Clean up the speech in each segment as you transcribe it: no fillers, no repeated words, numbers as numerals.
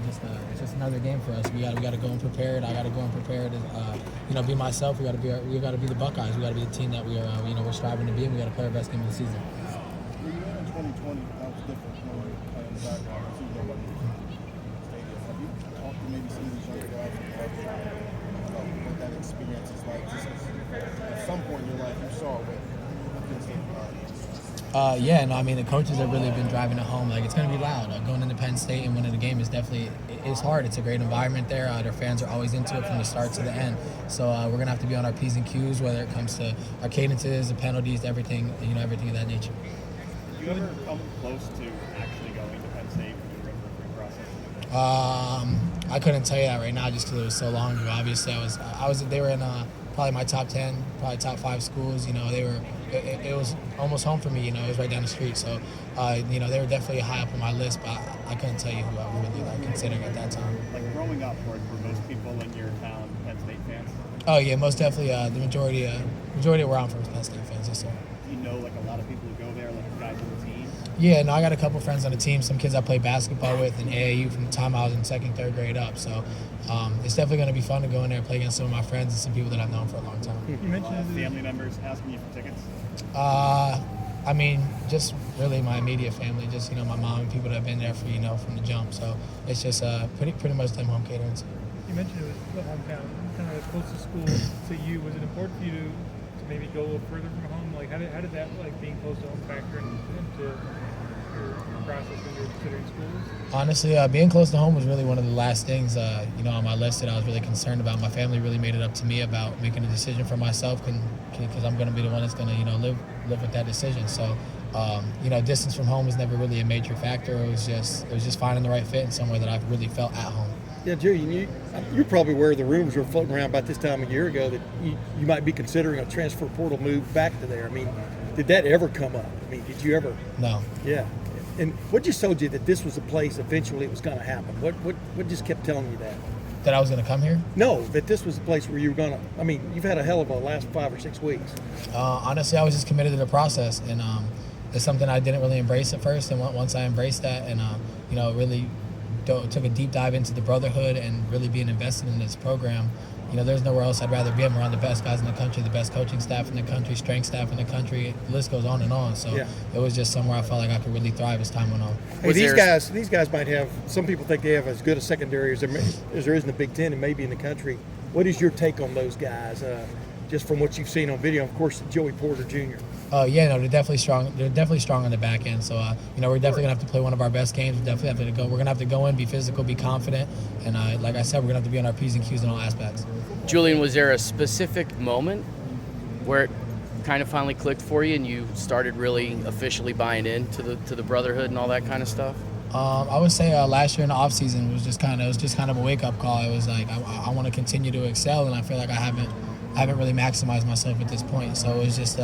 it's just another game for us. We got to go in prepared. I got to go in prepared. Be myself. We got to be the Buckeyes. We got to be the team that we are. We're striving to be, and we got to play our best game of the season. When you were in 2020, that was different. Playing the background, stadium. Have you talked to maybe some of these younger guys about what that experience is like? Just at some point in your life, you saw what Penn State the coaches have really been driving it home. Like, it's going to be loud. Going into Penn State and winning the game is definitely, it's hard. It's a great environment there. Their fans are always into it from the start to the end. So we're going to have to be on our P's and Q's, whether it comes to our cadences, the penalties, everything, everything of that nature. Did you ever come close to actually going to Penn State for the recruiting process? I couldn't tell you that right now just because it was so long ago. Obviously, they were in probably my top 10, probably top 5 schools. It was almost home for me. It was right down the street. So, they were definitely high up on my list, but I couldn't tell you who I was really considering at that time. Like growing up, were most people in your town Penn State fans? Oh yeah, most definitely. The majority of where I'm from is Penn State fans. Yes, sir. Do you know a lot of people who go there, like guys on the team? Yeah, no, I got a couple friends on the team. Some kids I played basketball with in AAU from the time I was in 2nd, 3rd grade up. So it's definitely going to be fun to go in there and play against some of my friends and some people that I've known for a long time. You mentioned family members asking you for tickets. Just really my immediate family, just my mom and people that have been there for from the jump. So it's just pretty much them home caterings. You mentioned it was the hometown, kind of close to school to you. Was it important for you to maybe go a little further from home? Like how did that being close to home factor into your process when you're considering schools? Honestly, being close to home was really one of the last things on my list that I was really concerned about. My family really made it up to me about making a decision for myself, because I'm going to be the one that's going to live with that decision. So distance from home was never really a major factor. It was just finding the right fit in somewhere that I really felt at home. Yeah, Julian, you're probably aware the rumors were floating around about this time a year ago that you might be considering a transfer portal move back to there. Did that ever come up? Did you ever? No. Yeah. And what just told you that this was the place eventually it was going to happen? What just kept telling you that? That I was going to come here? No, that this was the place where you were going to. You've had a hell of a last 5 or 6 weeks. Honestly, I was just committed to the process, and it's something I didn't really embrace at first. And once I embraced that, and really took a deep dive into the brotherhood and really being invested in this program, there's nowhere else I'd rather be. I'm around the best guys in the country, the best coaching staff in the country, strength staff in the country. The list goes on and on. So It was just somewhere I felt like I could really thrive as time went on. Hey, these guys might have. Some people think they have as good a secondary as there is in the Big Ten and maybe in the country. What is your take on those guys? Just from what you've seen on video, of course, Joey Porter Jr. They're definitely strong. They're definitely strong on the back end. So, we're definitely gonna have to play one of our best games. We're gonna have to go in, be physical, be confident, and like I said, we're gonna have to be on our P's and Q's in all aspects. Julian, was there a specific moment where it kind of finally clicked for you and you started really officially buying into the brotherhood and all that kind of stuff? I would say last year in the off season was just kind of a wake up call. It was like I want to continue to excel, and I feel like I haven't really maximized myself at this point. So it was just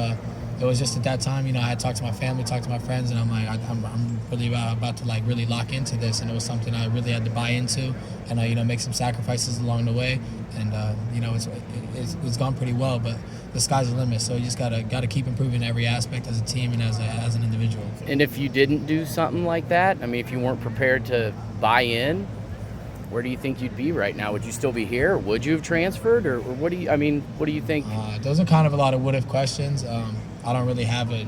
at that time, I had talked to my family, talked to my friends, and I'm like, I'm really about to really lock into this, and it was something I really had to buy into, and make some sacrifices along the way, and it's gone pretty well, but the sky's the limit. So you just gotta keep improving every aspect as a team and as an individual. And if you didn't do something like that, if you weren't prepared to buy in, where do you think you'd be right now? Would you still be here? Or would you have transferred, or what do you think? Those are kind of a lot of what if questions. I don't really have a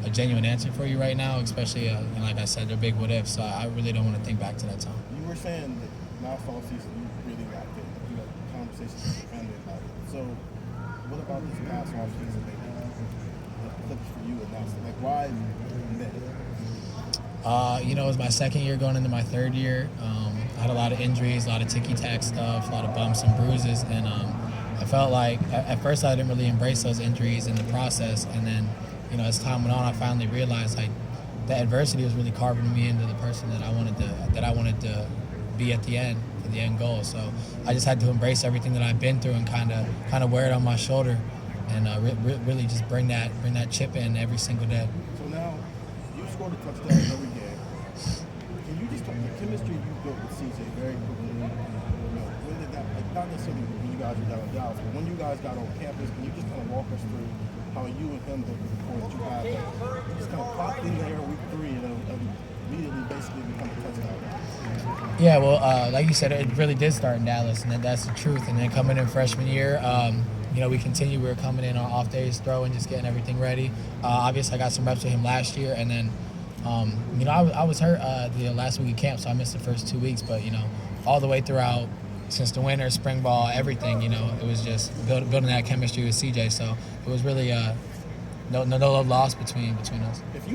genuine answer for you right now, especially like I said, they're big what ifs. So I really don't want to think back to that time. You were saying that last fall season you really got it. You had conversations with your family about it. So what about this past off season maybe the flips for you and that's like why it was my 2nd year going into my 3rd year. I had a lot of injuries, a lot of ticky-tack stuff, a lot of bumps and bruises, and I felt like at first I didn't really embrace those injuries in the process, and then as time went on, I finally realized the adversity was really carving me into the person that I wanted to be at the end, for the end goal. So I just had to embrace everything that I've been through and kind of wear it on my shoulder, and really just bring that chip in every single day. So now you scored a touchdown every game. Can you just talk the chemistry you built with CJ very quickly? When did that, not necessarily when you guys were down in Dallas, but when you guys got on campus, can you just kind of walk us through how you and him, the rapport that you had, just kind of popped in there week 3 and immediately basically become a touchdown. Yeah, well, like you said, it really did start in Dallas, and that's the truth. And then coming in freshman year, we continued. We were coming in on off days, throwing, just getting everything ready. Obviously, I got some reps with him last year, and then, I was hurt the last week of camp, so I missed the first 2 weeks. But all the way throughout, since the winter, spring ball, everything, it was just building that chemistry with CJ. So it was really no love lost between us. If you